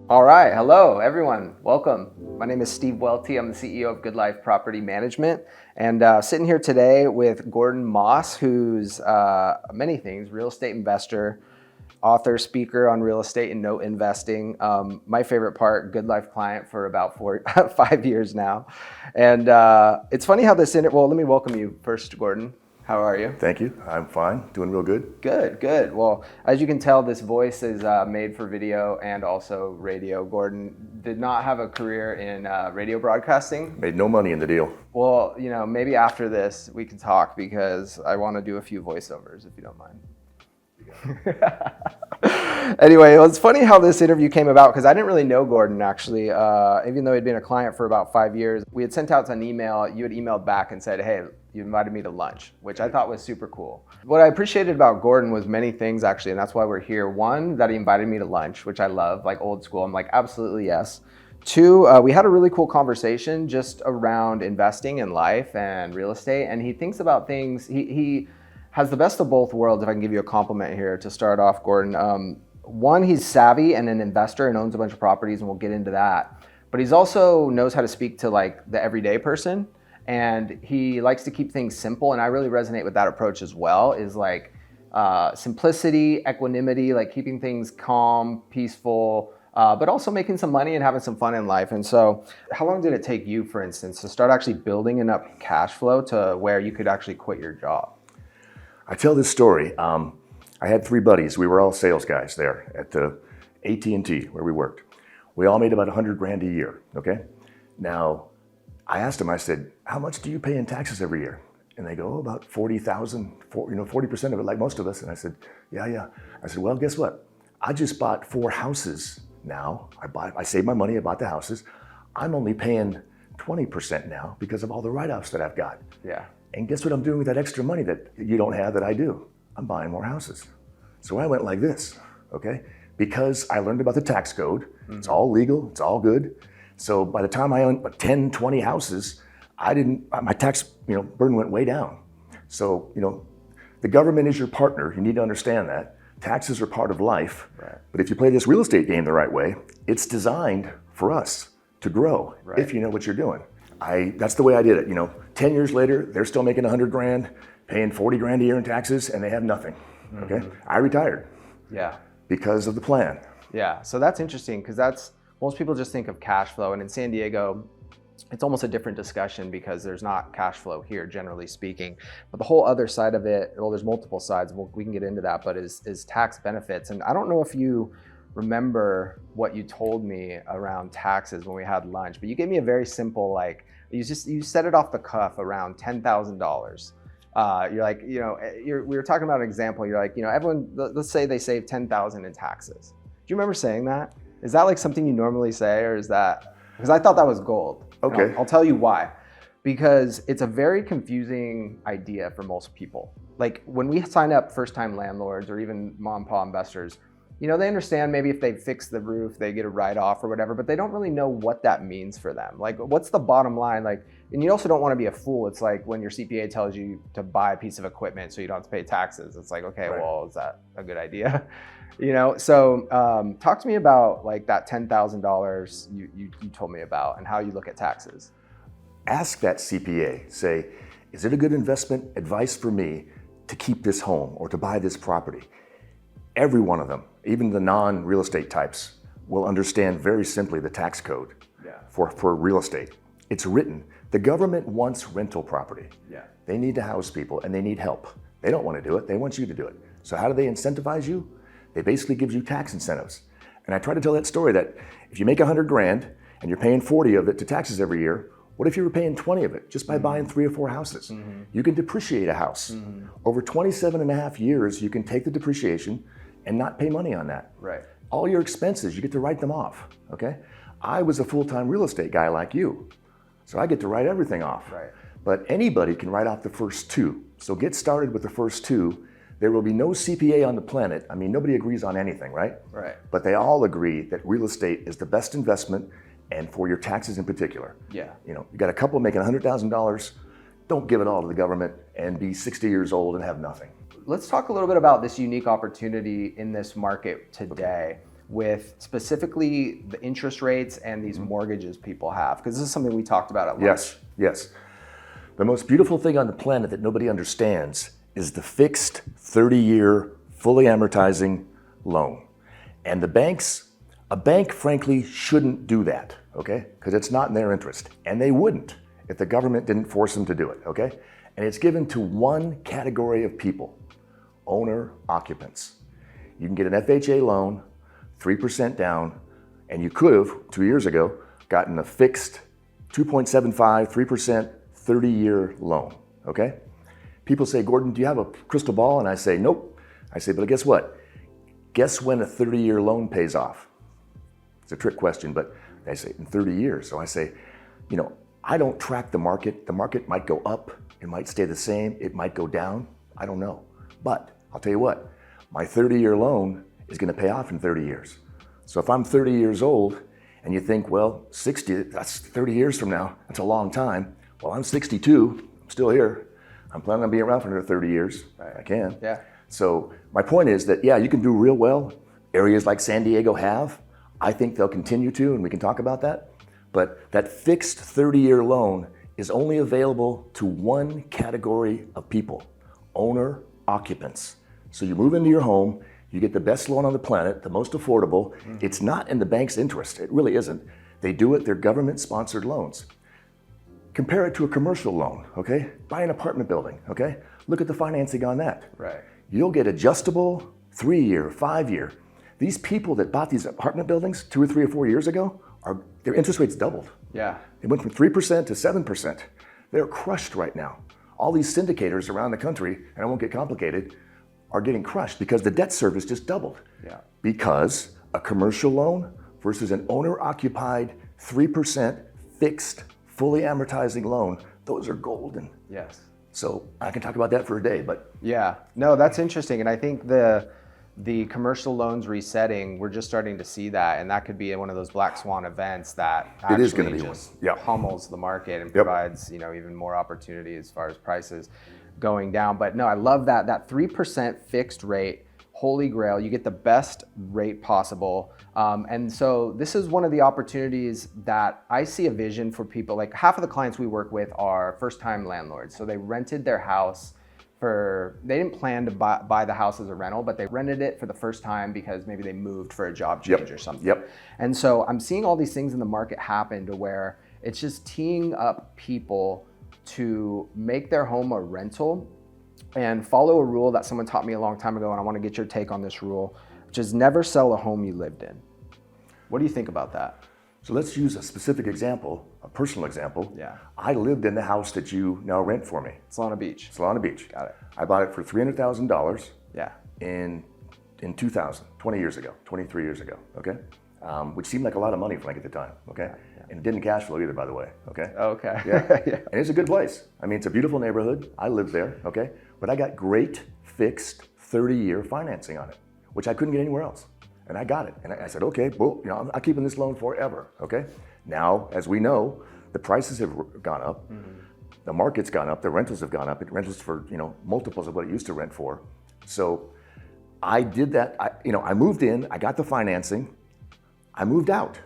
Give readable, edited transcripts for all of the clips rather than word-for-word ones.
All right, hello everyone, welcome. My name is Steve Welty. I'm the CEO of Good Life Property Management, and sitting here today with Gordon Moss, who's many things: real estate investor, author, speaker on real estate and note investing. My favorite part, Good Life client for about 5 years now. And it's funny how well, let me welcome you first, Gordon. How are you? Thank you. I'm fine. Doing real good. Good. Well, as you can tell, this voice is made for video and also radio. Gordon did not have a career in radio broadcasting. Made no money in the deal. Well, maybe after this we can talk, because I want to do a few voiceovers if you don't mind. Anyway, it was funny how this interview came about, because I didn't really know Gordon, actually. Even though he'd been a client for about 5 years. We had sent out an email. You had emailed back and said, hey, you invited me to lunch, which I thought was super cool. What I appreciated about Gordon was many things, actually, and that's why we're here. One, that he invited me to lunch, which I love, like old school. I'm like, absolutely yes. Two, we had a really cool conversation just around investing in life and real estate, and he thinks about things. He has the best of both worlds, if I can give you a compliment here to start off, Gordon. One, he's savvy and an investor and owns a bunch of properties, and we'll get into that. But he's also knows how to speak to like the everyday person, and he likes to keep things simple. And I really resonate with that approach as well, is like simplicity, equanimity, like keeping things calm, peaceful, but also making some money and having some fun in life. And so how long did it take you, for instance, to start actually building enough cash flow to where you could actually quit your job? I tell this story. I had 3 buddies. We were all sales guys there at the AT&T where we worked. We all made about 100 grand a year, okay? Now, I asked them, I said, how much do you pay in taxes every year? And they go, oh, about 40,000, 40% of it, like most of us. And I said, yeah. I said, well, guess what? I just bought 4 houses now. I saved my money, I bought the houses. I'm only paying 20% now because of all the write-offs that I've got. Yeah. And guess what I'm doing with that extra money that you don't have that I do? I'm buying more houses. So I went like this, okay? Because I learned about the tax code. It's all legal, it's all good. So by the time I owned 10, 20 houses, my tax burden went way down. So, the government is your partner. You need to understand that. Taxes are part of life. Right. But if you play this real estate game the right way, it's designed for us to grow, right, if you know what you're doing. That's the way I did it. 10 years later, they're still making 100 grand, paying 40 grand a year in taxes, and they have nothing. Okay. I retired. Yeah. Because of the plan. Yeah. So that's interesting, because most people just think of cash flow, and in San Diego, it's almost a different discussion because there's not cash flow here, generally speaking. But the whole other side of it, well, there's multiple sides. We can get into that, but is tax benefits. And I don't know if you remember what you told me around taxes when we had lunch, but you gave me a very simple, you set it off the cuff around $10,000. You're like, we were talking about an example. You're like, everyone, let's say they save 10,000 in taxes. Do you remember saying that? Is that like something you normally say, or is that, because I thought that was gold. Okay. I'll tell you why. Because it's a very confusing idea for most people. Like when we sign up first-time landlords or even mom and pop investors, they understand maybe if they fix the roof, they get a write-off or whatever, but they don't really know what that means for them. Like, what's the bottom line? And you also don't want to be a fool. It's like when your CPA tells you to buy a piece of equipment so you don't have to pay taxes. It's like, okay, right, well, is that a good idea? So talk to me about like that $10,000 you told me about and how you look at taxes. Ask that CPA, say, is it a good investment advice for me to keep this home or to buy this property? Every one of them, even the non-real estate types, will understand very simply the tax code for real estate. It's written. The government wants rental property. Yeah. They need to house people and they need help. They don't want to do it. They want you to do it. So how do they incentivize you? They basically give you tax incentives. And I try to tell that story that if you make 100 grand and you're paying 40 of it to taxes every year, what if you were paying 20 of it just by buying 3 or 4 houses? You can depreciate a house. Over 27 and a half years, you can take the depreciation and not pay money on that. Right. All your expenses, you get to write them off, okay? I was a full-time real estate guy like you, so I get to write everything off. Right. But anybody can write off the first 2. So get started with the first 2. There will be no CPA on the planet. I mean, nobody agrees on anything, right? Right. But they all agree that real estate is the best investment, and for your taxes in particular. Yeah. You got a couple making $100,000, don't give it all to the government and be 60 years old and have nothing. let's talk a little bit about this unique opportunity in this market today with specifically the interest rates and these mortgages people have, because this is something we talked about at lunch. Yes, yes. The most beautiful thing on the planet that nobody understands is the fixed 30-year, fully amortizing loan. And the banks, a bank frankly shouldn't do that, okay? Because it's not in their interest. And they wouldn't if the government didn't force them to do it, okay? And it's given to one category of people, owner occupants. You can get an FHA loan, 3% down, and you could have, 2 years ago, gotten a fixed 2.75, 3%, 30-year loan, okay? People say, Gordon, do you have a crystal ball? And I say, nope. I say, but guess what? Guess when a 30-year loan pays off? It's a trick question, but they say in 30 years. So I say, you know, I don't track the market. The market might go up, it might stay the same, it might go down, I don't know. But I'll tell you what, my 30-year loan is gonna pay off in 30 years. So if I'm 30 years old and you think, well, 60, that's 30 years from now, that's a long time. Well, I'm 62, I'm still here. I'm planning on being around for another 30 years. I can. Yeah. So my point is that, yeah, you can do real well. Areas like San Diego have. I think they'll continue to, and we can talk about that. But that fixed 30-year loan is only available to one category of people, owner occupants. So you move into your home, you get the best loan on the planet, the most affordable. It's not in the bank's interest. It really isn't. They do it, they're government-sponsored loans. Compare it to a commercial loan, okay? Buy an apartment building, okay? Look at the financing on that. Right. You'll get adjustable 3-year, 5-year. These people that bought these apartment buildings 2 or 3 or 4 years ago, their interest rates doubled. Yeah. They went from 3% to 7%. They're crushed right now. All these syndicators around the country, and I won't get complicated, are getting crushed because the debt service just doubled. Yeah. Because a commercial loan versus an owner-occupied 3% fixed, fully amortizing loan, those are golden. Yes. So I can talk about that for a day, but Yeah, no, that's interesting. And I think the commercial loans resetting, we're just starting to see that. And that could be one of those black swan events that It is gonna actually be just one. Yeah. pummels the market and Yep. provides, you know, even more opportunity as far as prices going down. But no, I love that 3% fixed rate, holy grail. You get the best rate possible. And so this is one of the opportunities that I see a vision for people. Like half of the clients we work with are first-time landlords. So they rented their house they didn't plan to buy the house as a rental, but they rented it for the first time because maybe they moved for a job change or something. Yep. And so I'm seeing all these things in the market happen to where it's just teeing up people to make their home a rental and follow a rule that someone taught me a long time ago, and I want to get your take on this rule, which is never sell a home you lived in. What do you think about that? So let's use a specific example, a personal example. Yeah. I lived in the house that you now rent for me, Solana Beach. Solana Beach. Got it. I bought it for $300,000 Yeah. in 2000, 20 years ago, 23 years ago, okay? Which seemed like a lot of money for like at the time, okay? And it didn't cash flow either, by the way, okay? Okay. Yeah. Yeah. And it's a good place. I mean, it's a beautiful neighborhood. I live there, okay? But I got great fixed 30-year financing on it, which I couldn't get anywhere else. And I got it. And I said, okay, well, you know, I'm keeping this loan forever, okay? Now, as we know, the prices have gone up. The market's gone up. The rentals have gone up. Rentals for, you know, multiples of what it used to rent for. So I did that. I moved in. I got the financing. I moved out.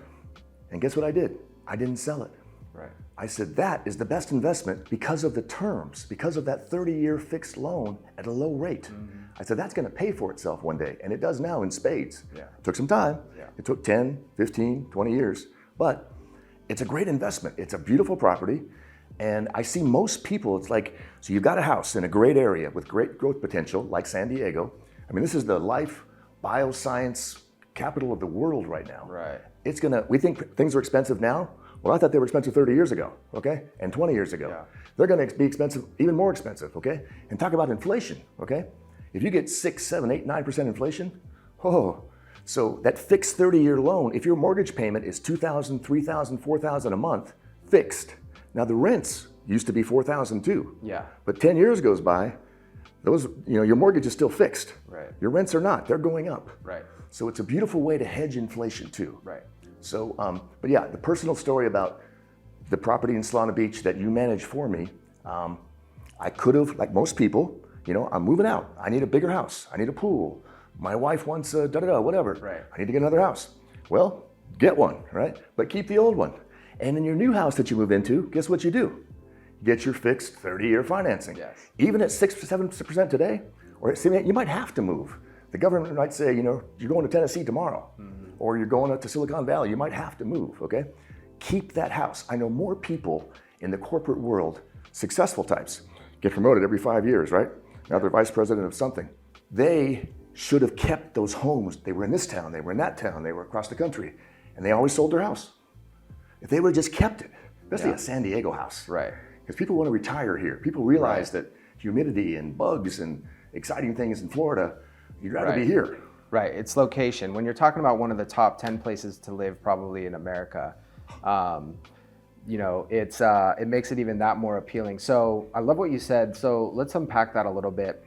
And guess what I did? I didn't sell it. Right. I said, that is the best investment because of the terms, because of that 30-year fixed loan at a low rate. I said, that's gonna pay for itself one day, and it does now in spades. Yeah. It took some time. Yeah. It took 10, 15, 20 years, but it's a great investment. It's a beautiful property, and I see most people, it's like, so you've got a house in a great area with great growth potential, like San Diego. I mean, this is the life bioscience capital of the world right now. Right. We think things are expensive now. Well, I thought they were expensive 30 years ago, okay? And 20 years ago. Yeah. They're gonna be expensive, even more expensive, okay? And talk about inflation, okay? If you get 6, 7, 8, 9% inflation, so that fixed 30-year loan, if your mortgage payment is $2,000, $3,000, $4,000 a month, fixed. Now the rents used to be $4,000 too. Yeah. But 10 years goes by, your mortgage is still fixed. Right. Your rents are not, they're going up. Right. So it's a beautiful way to hedge inflation too. Right. So, but yeah, the personal story about the property in Solana Beach that you managed for me, I could have, like most people, I'm moving out. I need a bigger house. I need a pool. My wife wants a da-da-da, whatever. Right. I need to get another house. Well, get one, right? But keep the old one. And in your new house that you move into, guess what you do? Get your fixed 30-year financing. Yes. Even at 6 to 7% today, or you might have to move. The government might say, you're going to Tennessee tomorrow, or you're going up to Silicon Valley. You might have to move, okay? Keep that house. I know more people in the corporate world, successful types, get promoted every 5 years, right? Now they're vice president of something. They should have kept those homes. They were in this town, they were in that town, they were across the country, and they always sold their house. If they would have just kept it, especially a San Diego house. Right. Because people want to retire here. People realize that humidity and bugs and exciting things in Florida, you'd rather be here. Right, it's location. When you're talking about one of the top 10 places to live probably in America, it makes it even that more appealing. So I love what you said. So let's unpack that a little bit.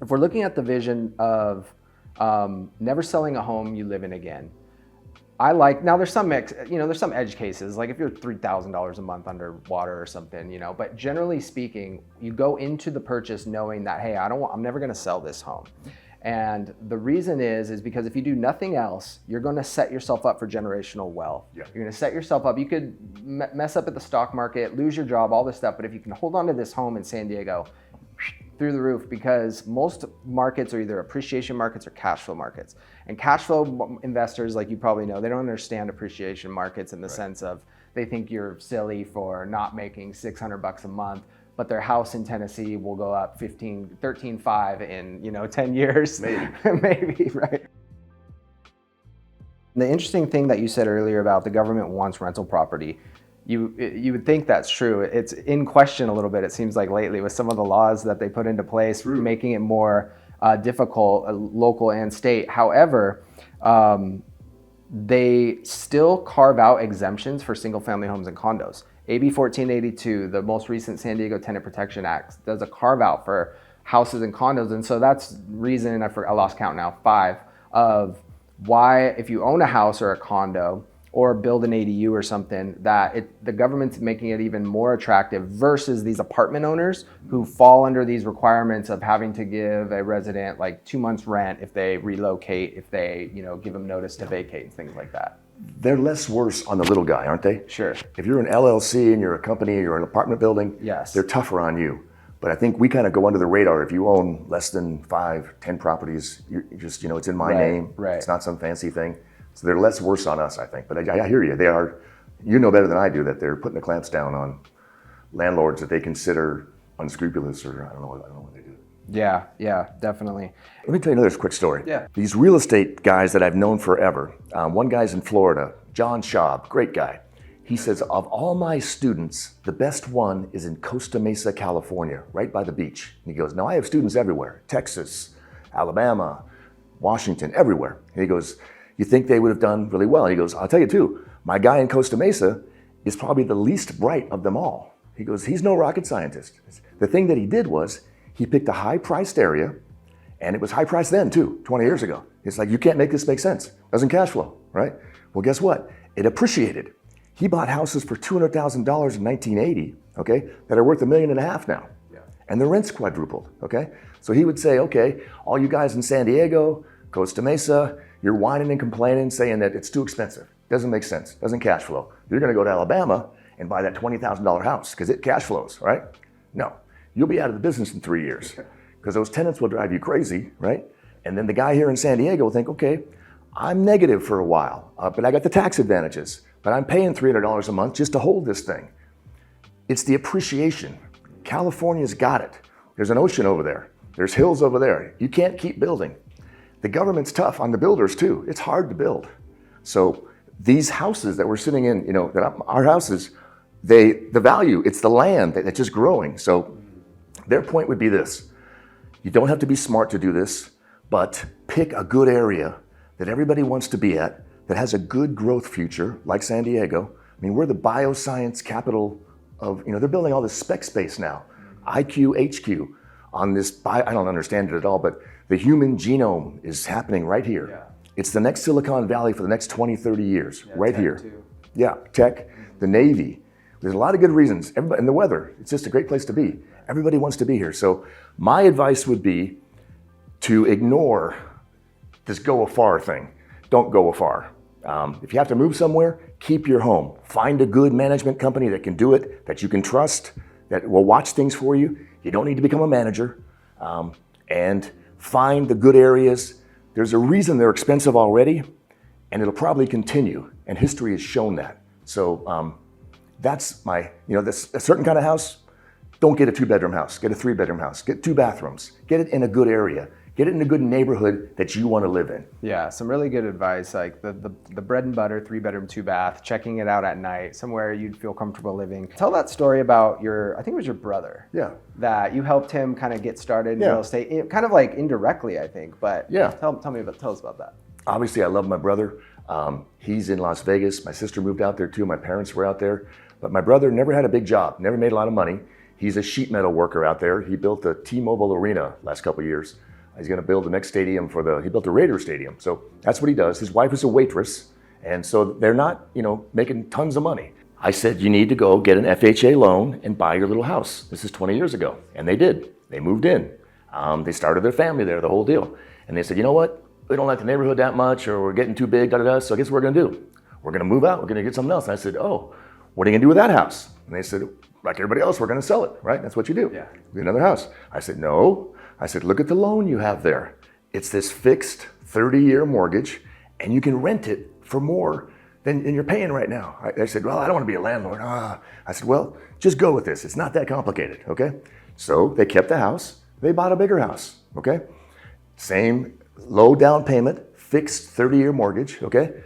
If we're looking at the vision of never selling a home you live in again, now there's some edge cases, like if you're $3,000 a month underwater or something, but generally speaking, you go into the purchase knowing that, hey, I'm never going to sell this home. And the reason is because if you do nothing else, you're going to set yourself up for generational wealth. Yeah. You're going to set yourself up. You could mess up at the stock market, lose your job, all this stuff. But if you can hold on to this home in San Diego, through the roof, because most markets are either appreciation markets or cash flow markets. And cash flow investors, like you probably know, they don't understand appreciation markets in the sense of they think you're silly for not making $600 a month, but their house in Tennessee will go up 13.5 in 10 years. Maybe. Maybe, right? The interesting thing that you said earlier about the government wants rental property, you would think that's true. It's in question a little bit, it seems like lately, with some of the laws that they put into place, making it more difficult, local and state. However, they still carve out exemptions for single family homes and condos. AB 1482, the most recent San Diego Tenant Protection Act, does a carve out for houses and condos. And so that's reason, I lost count now, 5, of why if you own a house or a condo or build an ADU or something, that the government's making it even more attractive versus these apartment owners who fall under these requirements of having to give a resident like 2 months rent if they relocate, if they give them notice to vacate and things like that. They're less worse on the little guy, aren't they? Sure. If you're an LLC and you're a company, you're an apartment building, yes, they're tougher on you. But I think we kind of go under the radar. If you own less than 5, 10 properties, you just, it's in my name. Right. It's not some fancy thing. So they're less worse on us, I think. But I hear you. They are, better than I do, that they're putting the clamps down on landlords that they consider unscrupulous, or I don't know what they do. Yeah, definitely. Let me tell you another quick story. Yeah. These real estate guys that I've known forever, one guy's in Florida, John Schaub, great guy. He says, of all my students, the best one is in Costa Mesa, California, right by the beach. And he goes, now I have students everywhere, Texas, Alabama, Washington, everywhere. And he goes, you think they would have done really well? And he goes, I'll tell you too, my guy in Costa Mesa is probably the least bright of them all. He goes, he's no rocket scientist. The thing that he did was, he picked a high-priced area, and it was high-priced then too, 20 years ago. It's like, you can't make this make sense. Doesn't cash flow, right? Well, guess what? It appreciated. He bought houses for $200,000 in 1980, okay, that are worth $1.5 million now. Yeah. And the rent's quadrupled, okay? So he would say, okay, all you guys in San Diego, Costa Mesa, you're whining and complaining, saying that it's too expensive. Doesn't make sense, doesn't cash flow. You're gonna go to Alabama and buy that $20,000 house because it cash flows, right? No, you'll be out of the business in 3 years because those tenants will drive you crazy, right? And then the guy here in San Diego will think, okay, I'm negative for a while, but I got the tax advantages, but I'm paying $300 a month just to hold this thing. It's the appreciation. California's got it. There's an ocean over there. There's hills over there. You can't keep building. The government's tough on the builders too. It's hard to build. So these houses that we're sitting in, that our houses, the value, it's the land that's just growing. So their point would be this: you don't have to be smart to do this, but pick a good area that everybody wants to be at, that has a good growth future, like San Diego. I mean, we're the bioscience capital of, they're building all this spec space now, IQ, HQ, on this, I don't understand it at all, but the human genome is happening right here. Yeah. It's the next Silicon Valley for the next 20, 30 years, right here. Too. Yeah, tech, the Navy. There's a lot of good reasons. Everybody, and the weather, it's just a great place to be. Everybody wants to be here. So my advice would be to ignore this go afar thing. Don't go afar. If you have to move somewhere, keep your home. Find a good management company that can do it, that you can trust, that will watch things for you. You don't need to become a manager. And find the good areas. There's a reason they're expensive already, and it'll probably continue. And history has shown that. So that's my, this, a certain kind of house, don't get a 2-bedroom house. Get a 3-bedroom house. Get 2 bathrooms. Get it in a good area. Get it in a good neighborhood that you want to live in. Yeah, some really good advice, like the bread and butter, 3-bedroom, 2-bath, checking it out at night, somewhere you'd feel comfortable living. Tell that story about I think it was your brother. Yeah. That you helped him kind of get started in real estate, kind of like indirectly, I think. But tell us about that. Obviously, I love my brother. He's in Las Vegas. My sister moved out there too. My parents were out there. But my brother never had a big job, never made a lot of money. He's a sheet metal worker out there. He built the T-Mobile Arena last couple of years. He's going to build the next stadium he built the Raiders Stadium. So that's what he does. His wife is a waitress. And so they're not, making tons of money. I said, you need to go get an FHA loan and buy your little house. This is 20 years ago. And they did. They moved in. They started their family there, the whole deal. And they said, you know what? We don't like the neighborhood that much, or we're getting too big, so guess what we're going to do? We're going to move out. We're going to get something else. And I said, oh, what are you going to do with that house? And they said, like everybody else, we're going to sell it, right? That's what you do. Yeah. Get another house. I said, no. I said, look at the loan you have there. It's this fixed 30-year mortgage, and you can rent it for more than you're paying right now. I said, well, I don't want to be a landlord. I said, well, just go with this. It's not that complicated, okay? So they kept the house. They bought a bigger house, okay? Same low down payment, fixed 30-year mortgage, okay?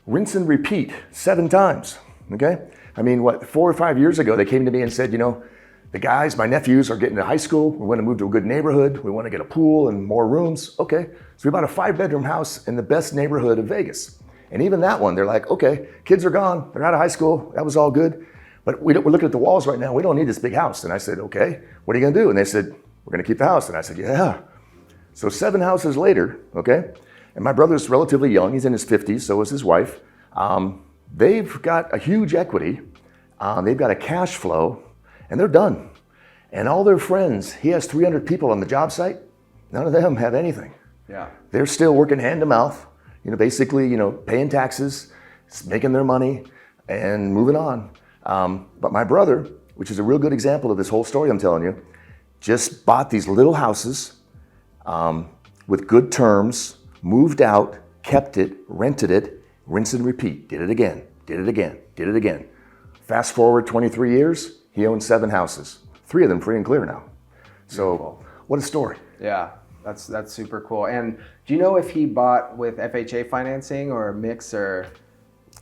Rinse and repeat 7 times, okay? I mean, 4 or 5 years ago, they came to me and said, the guys, my nephews, are getting to high school. We want to move to a good neighborhood. We want to get a pool and more rooms. Okay, so we bought a 5-bedroom house in the best neighborhood of Vegas. And even that one, they're like, okay, kids are gone. They're out of high school. That was all good. But we're looking at the walls right now. We don't need this big house. And I said, okay, what are you going to do? And they said, we're going to keep the house. And I said, yeah. So 7 houses later, okay, and my brother's relatively young. He's in his 50s, so is his wife. They've got a huge equity. They've got a cash flow. And they're done. And all their friends, he has 300 people on the job site. None of them have anything. Yeah. They're still working hand to mouth, basically, paying taxes, making their money and moving on. But my brother, which is a real good example of this whole story I'm telling you, just bought these little houses with good terms, moved out, kept it, rented it, rinse and repeat, did it again, did it again, did it again. Fast forward 23 years, he owns 7 houses, 3 of them free and clear now. So what a story. Yeah, that's super cool. And do you know if he bought with FHA financing or a mix or?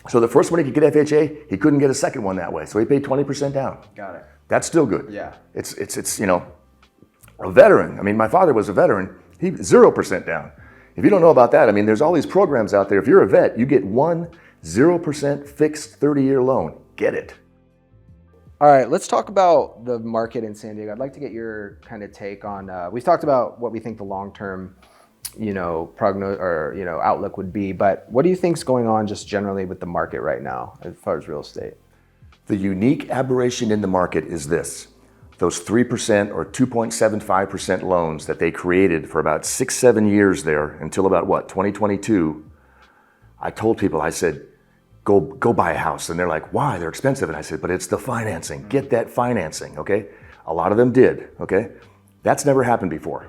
So the first one he could get FHA, he couldn't get a second one that way. So he paid 20% down. Got it. That's still good. Yeah. It's a veteran. I mean, my father was a veteran. He 0% down. If you don't know about that, I mean, there's all these programs out there. If you're a vet, you get 0% fixed 30-year loan. Get it. All right, let's talk about the market in San Diego. I'd like to get your kind of take on. We've talked about what we think the long-term, outlook would be. But what do you think's going on just generally with the market right now as far as real estate? The unique aberration in the market is this: those 3% or 2.75% loans that they created for about 6-7 years there until about 2022. I told people, I said, Go buy a house. And they're like, why? They're expensive. And I said, but it's the financing. Get that financing, okay? A lot of them did, okay? That's never happened before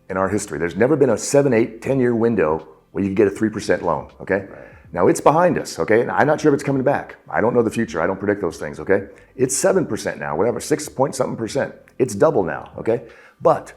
in our history. There's never been a 7, 8, 10-year window where you can get a 3% loan, okay? Right. Now it's behind us, okay? And I'm not sure if it's coming back. I don't know the future. I don't predict those things, okay? It's 7% now, whatever, 6 point something percent. It's double now, okay? But,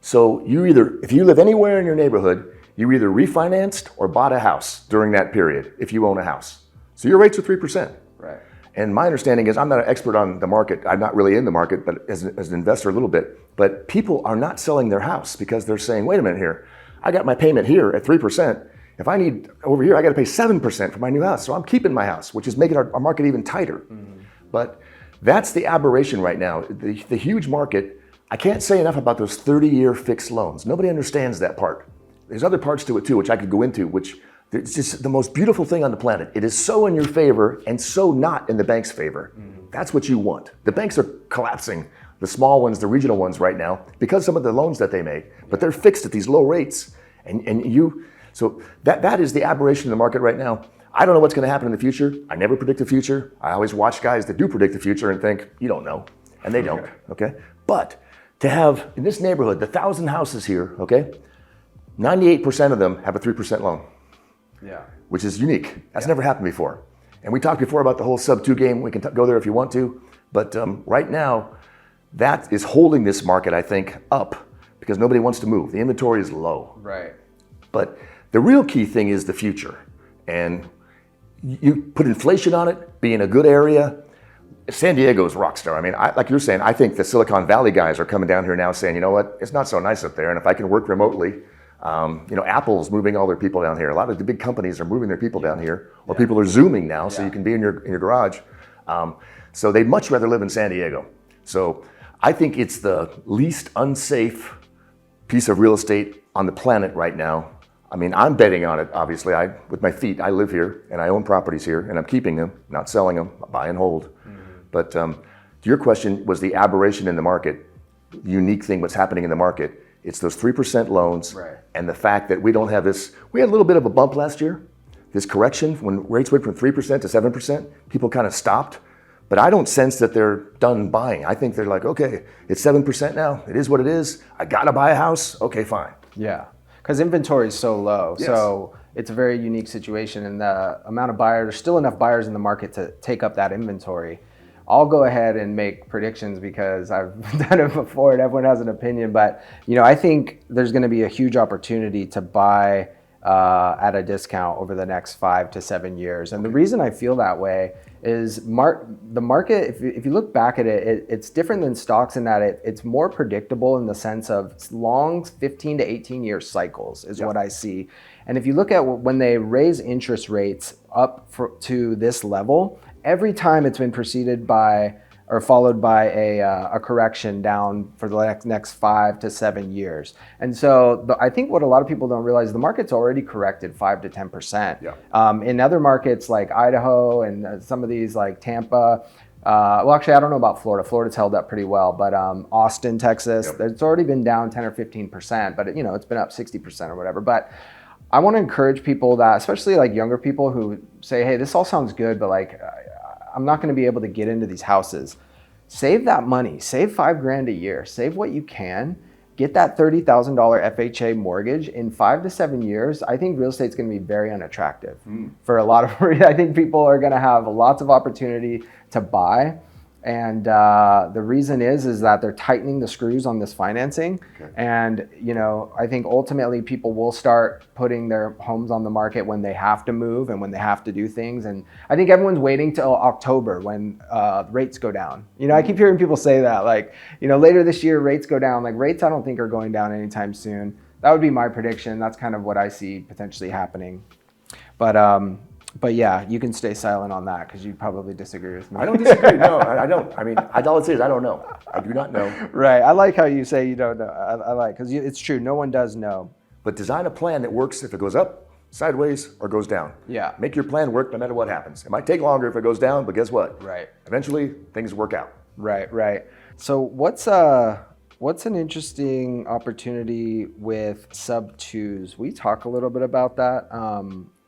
so if you live anywhere in your neighborhood, you either refinanced or bought a house during that period if you own a house. So your rates are 3%. Right. And my understanding is, I'm not an expert on the market. I'm not really in the market, but as an investor a little bit. But people are not selling their house because they're saying, wait a minute here, I got my payment here at 3%. If I need over here, I got to pay 7% for my new house. So I'm keeping my house, which is making our market even tighter. Mm-hmm. But that's the aberration right now. The huge market, I can't say enough about those 30-year fixed loans. Nobody understands that part. There's other parts to it too, which I could go into, which it's just the most beautiful thing on the planet. It is so in your favor and so not in the bank's favor. Mm-hmm. That's what you want. The banks are collapsing the small ones, the regional ones right now, because some of the loans that they make, but they're fixed at these low rates. So that is the aberration in the market right now. I don't know what's going to happen in the future. I never predict the future. I always watch guys that do predict the future and think, you don't know. And they don't, okay? But to have, in this neighborhood, the 1,000 houses here, okay? 98% of them have a 3% loan. Yeah. Which is unique. That's never happened before. And we talked before about the whole sub-2 game. We can go there if you want to. But right now, that is holding this market, I think, up because nobody wants to move. The inventory is low. Right. But the real key thing is the future. And you put inflation on it, be in a good area. San Diego's rock star. I mean, like you're saying, I think the Silicon Valley guys are coming down here now saying, you know what, it's not so nice up there. And if I can work remotely, Apple's moving all their people down here. A lot of the big companies are moving their people down here, or people are Zooming now, so you can be in your garage. So they'd much rather live in San Diego. So I think it's the least unsafe piece of real estate on the planet right now. I mean, I'm betting on it, obviously. With my feet, I live here and I own properties here and I'm keeping them, not selling them, buy and hold. Mm-hmm. But to your question, was the aberration in the market, the unique thing what's happening in the market, it's those 3% loans and the fact that we don't have this. We had a little bit of a bump last year, this correction, when rates went from 3% to 7%, people kind of stopped. But I don't sense that they're done buying. I think they're like, okay, it's 7% now. It is what it is. I gotta buy a house. Okay, fine. Yeah. Because inventory is so low, so it's a very unique situation, and the amount of buyers, there's still enough buyers in the market to take up that inventory. I'll go ahead and make predictions because I've done it before and everyone has an opinion, but I think there's going to be a huge opportunity to buy at a discount over the next 5 to 7 years. And the reason I feel that way is the market, if you look back at it, it's different than stocks in that it's more predictable in the sense of long 15 to 18 year cycles is what I see. And if you look at when they raise interest rates up to this level, every time it's been preceded by or followed by a correction down for the next 5 to 7 years. And so I think what a lot of people don't realize, the market's already corrected 5 to 10%. Yeah. In other markets like Idaho and some of these like Tampa, well, actually, I don't know about Florida. Florida's held up pretty well, but Austin, Texas, it's already been down 10 or 15%, but it's been up 60% or whatever. But I want to encourage people that, especially like younger people who say, hey, this all sounds good, but like, I'm not going to be able to get into these houses. Save that money. Save $5,000 a year. Save what you can. Get that $30,000 FHA mortgage. In 5 to 7 years, I think real estate's going to be very unattractive for a lot of. I think people are going to have lots of opportunity to buy, and the reason is that they're tightening the screws on this financing. Okay. And I think ultimately people will start putting their homes on the market when they have to move and when they have to do things. And I think everyone's waiting till October when rates go down. I keep hearing people say that, like, later this year rates go down. Like, rates I don't think are going down anytime soon. That would be my prediction. That's kind of what I see potentially happening. But yeah, you can stay silent on that because you probably disagree with me. I don't disagree. No, I don't. I mean, all it says is I don't know. I do not know. Right. I like how you say you don't know. I like, because it's true. No one does know. But design a plan that works if it goes up, sideways, or goes down. Yeah. Make your plan work no matter what happens. It might take longer if it goes down, but guess what? Right. Eventually, things work out. Right. Right. So what's an interesting opportunity with sub-2s? We talk a little bit about that.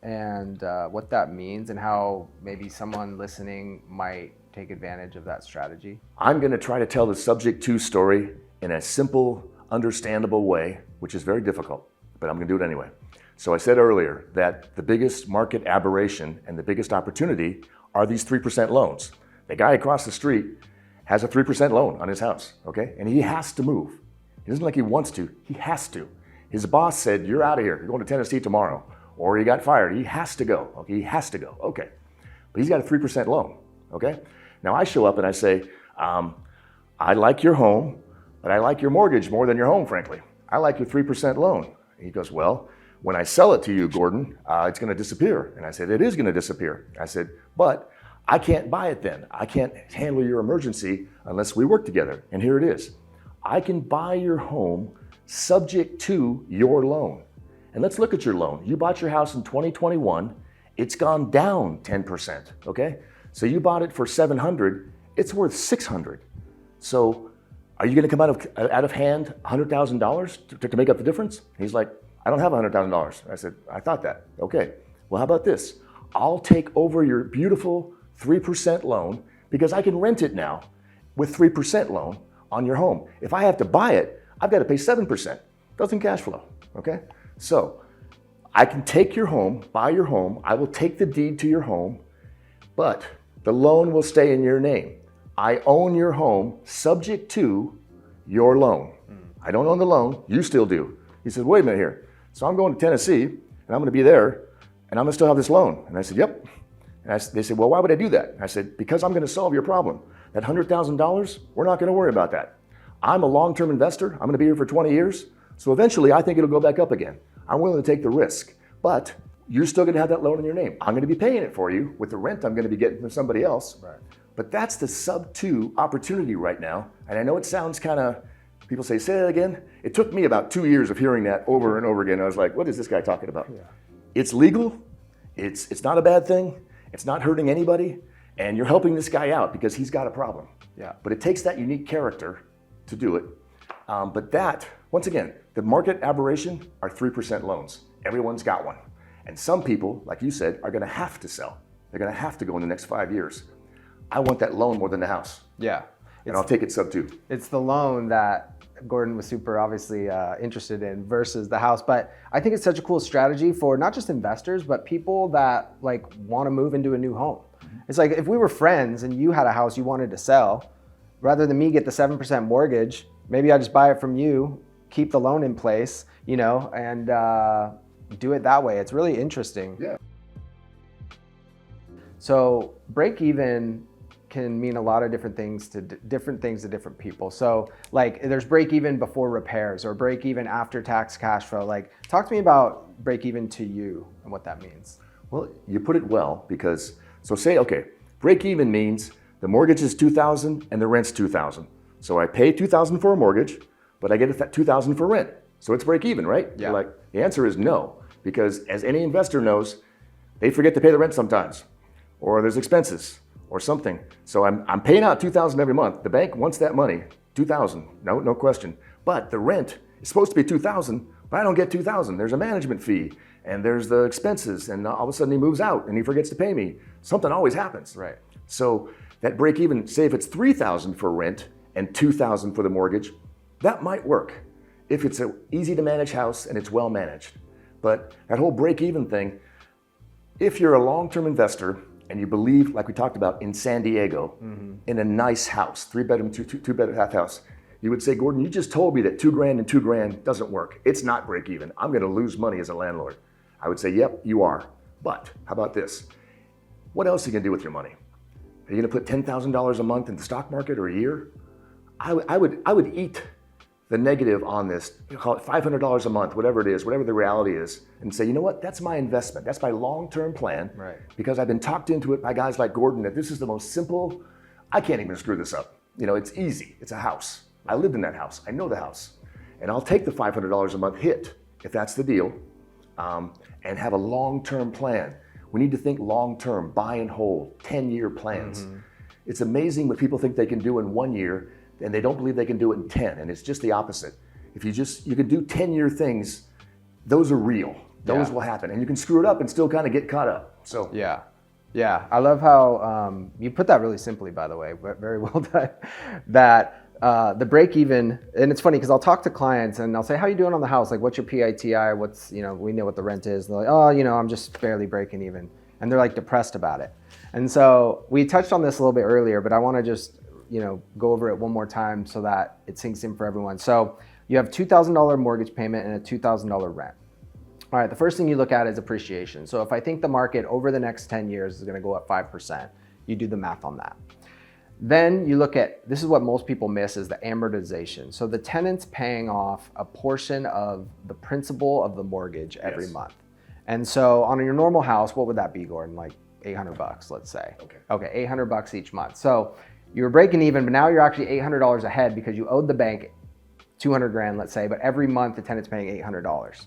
And what that means and how maybe someone listening might take advantage of that strategy? I'm going to try to tell the subject to story in a simple, understandable way, which is very difficult, but I'm going to do it anyway. So I said earlier that the biggest market aberration and the biggest opportunity are these 3% loans. The guy across the street has a 3% loan on his house, okay? And he has to move. It isn't like he wants to, he has to. His boss said, you're out of here, you're going to Tennessee tomorrow. Or he got fired, he has to go, okay, he has to go, okay. But he's got a 3% loan, okay? Now I show up and I say, I like your home, but I like your mortgage more than your home, frankly. I like your 3% loan. And he goes, well, when I sell it to you, Gordon, it's gonna disappear. And I said, it is gonna disappear. I said, but I can't buy it then. I can't handle your emergency unless we work together. And here it is. I can buy your home subject to your loan. And let's look at your loan. You bought your house in 2021. It's gone down 10%, okay? So you bought it for $700. It's worth $600. So are you going to come out of hand $100,000 to make up the difference? He's like, I don't have $100,000. I said, I thought that. Okay, well, how about this? I'll take over your beautiful 3% loan because I can rent it now with 3% loan on your home. If I have to buy it, I've got to pay 7%. Doesn't cash flow, okay? So I can take your home, buy your home, I will take the deed to your home, but the loan will stay in your name. I own your home subject to your loan. I don't own the loan, you still do. He said, wait a minute here. So I'm going to Tennessee and I'm going to be there and I'm going to still have this loan. And I said, yep. And they said, well, why would I do that? And I said, because I'm going to solve your problem. That $100,000, we're not going to worry about that. I'm a long-term investor. I'm going to be here for 20 years. So eventually I think it'll go back up again. I'm willing to take the risk, but you're still going to have that loan in your name. I'm going to be paying it for you with the rent I'm going to be getting from somebody else. Right. But that's the sub 2 opportunity right now. And I know it sounds kind of, people say that again. It took me about 2 years of hearing that over and over again. I was like, what is this guy talking about? Yeah. It's legal. It's not a bad thing. It's not hurting anybody. And you're helping this guy out because he's got a problem. Yeah. But it takes that unique character to do it. But that, once again, the market aberration are 3% loans. Everyone's got one. And some people, like you said, are going to have to sell. They're going to have to go in the next 5 years. I want that loan more than the house. Yeah. And I'll take it sub 2. It's the loan that Gordon was super obviously interested in versus the house. But I think it's such a cool strategy for not just investors, but people that like want to move into a new home. It's like if we were friends and you had a house you wanted to sell, rather than me get the 7% mortgage, maybe I just buy it from you, keep the loan in place, you know, and do it that way. It's really interesting. Yeah. So break even can mean a lot of different things to different people. So like there's break even before repairs or break even after tax cash flow. Like talk to me about break even to you and what that means. Well, you put it well because, so say, okay, break even means the mortgage is $2,000 and the rent's $2,000. So I pay $2,000 for a mortgage, but I get $2,000 for rent. So it's break even, right? Yeah. You're like, the answer is no, because as any investor knows, they forget to pay the rent sometimes, or there's expenses or something. So I'm paying out $2,000 every month. The bank wants that money, $2,000, no question. But the rent is supposed to be $2,000, but I don't get $2,000. There's a management fee, and there's the expenses, and all of a sudden he moves out and he forgets to pay me. Something always happens. Right. So that break even, say if it's $3,000 for rent and $2,000 for the mortgage, that might work if it's an easy to manage house and it's well managed. But that whole break even thing, if you're a long-term investor and you believe, like we talked about, in San Diego, in a nice house, 3-bedroom, two-bedroom half house, you would say, Gordon, you just told me that $2,000 and $2,000 doesn't work. It's not break even. I'm going to lose money as a landlord. I would say, yep, you are. But how about this? What else are you going to do with your money? Are you going to put $10,000 a month in the stock market or a year? I would eat the negative on this, call it $500 a month, whatever it is, whatever the reality is, and say, you know what, that's my investment. That's my long-term plan. Right. Because I've been talked into it by guys like Gordon that this is the most simple, I can't even screw this up. You know, it's easy. It's a house. I lived in that house. I know the house. And I'll take the $500 a month hit, if that's the deal, and have a long-term plan. We need to think long-term, buy and hold, 10-year plans. It's amazing what people think they can do in 1 year, and they don't believe they can do it in 10, and it's just the opposite. If you can do 10-year things, those are real. Those will happen, and you can screw it up and still kind of get caught up. So yeah. I love how you put that really simply, by the way, but very well done. That the break even, and it's funny because I'll talk to clients and I'll say, how are you doing on the house? Like, what's your PITI? What's, you know, we know what the rent is. And they're like, oh, you know, I'm just barely breaking even. And they're like depressed about it. And so we touched on this a little bit earlier, but I want to just, you know, go over it one more time so that it sinks in for everyone. So you have $2,000 mortgage payment and a $2,000 rent. All right, the first thing you look at is appreciation. So if I think the market over the next 10 years is going to go up 5%, you do the math on that. Then you look at, this is what most people miss, is the amortization. So the tenant's paying off a portion of the principal of the mortgage every month. And so on your normal house, what would that be, Gordon? Like $800, let's say. Okay, $800 each month. So you were breaking even, but now you're actually $800 ahead because you owed the bank 200 grand, let's say, but every month the tenant's paying $800.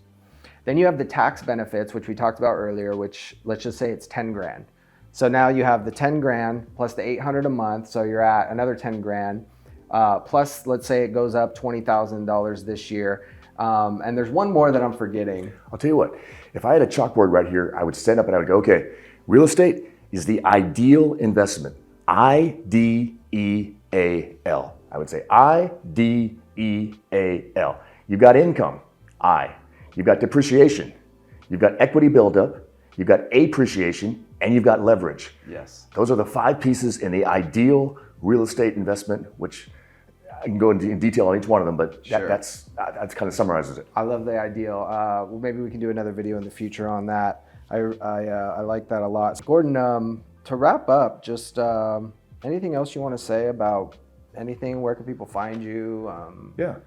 Then you have the tax benefits, which we talked about earlier, which let's just say it's 10 grand. So now you have the 10 grand plus the 800 a month, so you're at another 10 grand. plus let's say it goes up $20,000 this year. And there's one more that I'm forgetting. I'll tell you what, if I had a chalkboard right here, I would stand up and I would go, okay, real estate is the ideal investment. I-D-E-A-L. I would say I-D-E-A-L. You've got income, I. You've got depreciation. You've got equity buildup. You've got appreciation, and you've got leverage. Yes. Those are the 5 pieces in the ideal real estate investment, which I can go into detail on each one of them, but that's kind of summarizes it. I love the ideal. Well, maybe we can do another video in the future on that. I like that a lot. Gordon, to wrap up, just anything else you want to say about anything? Where can people find you?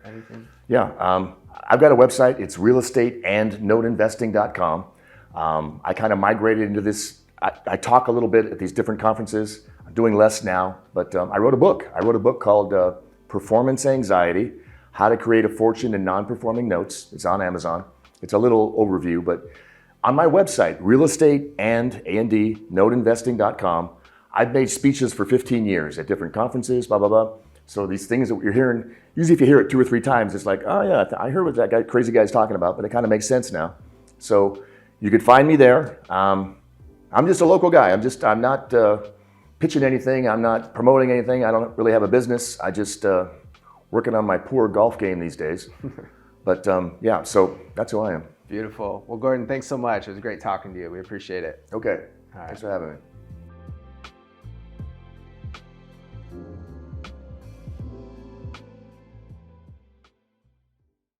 Anything? Yeah, I've got a website. It's realestateandnoteinvesting.com. I kind of migrated into this. I talk a little bit at these different conferences. I'm doing less now, but I wrote a book. I wrote a book called Performance Anxiety, How to Create a Fortune in Non-Performing Notes. It's on Amazon. It's a little overview, but on my website, realestateandnoteinvesting.com, I've made speeches for 15 years at different conferences, blah, blah, blah. So these things that you're hearing, usually if you hear it 2 or 3 times, it's like, oh yeah, I heard what that crazy guy's talking about, but it kind of makes sense now. So you could find me there. I'm just a local guy. I'm not pitching anything. I'm not promoting anything. I don't really have a business. I just working on my poor golf game these days. But yeah, so that's who I am. Beautiful. Well, Gordon, thanks so much. It was great talking to you. We appreciate it. Okay. All right. Thanks for having me.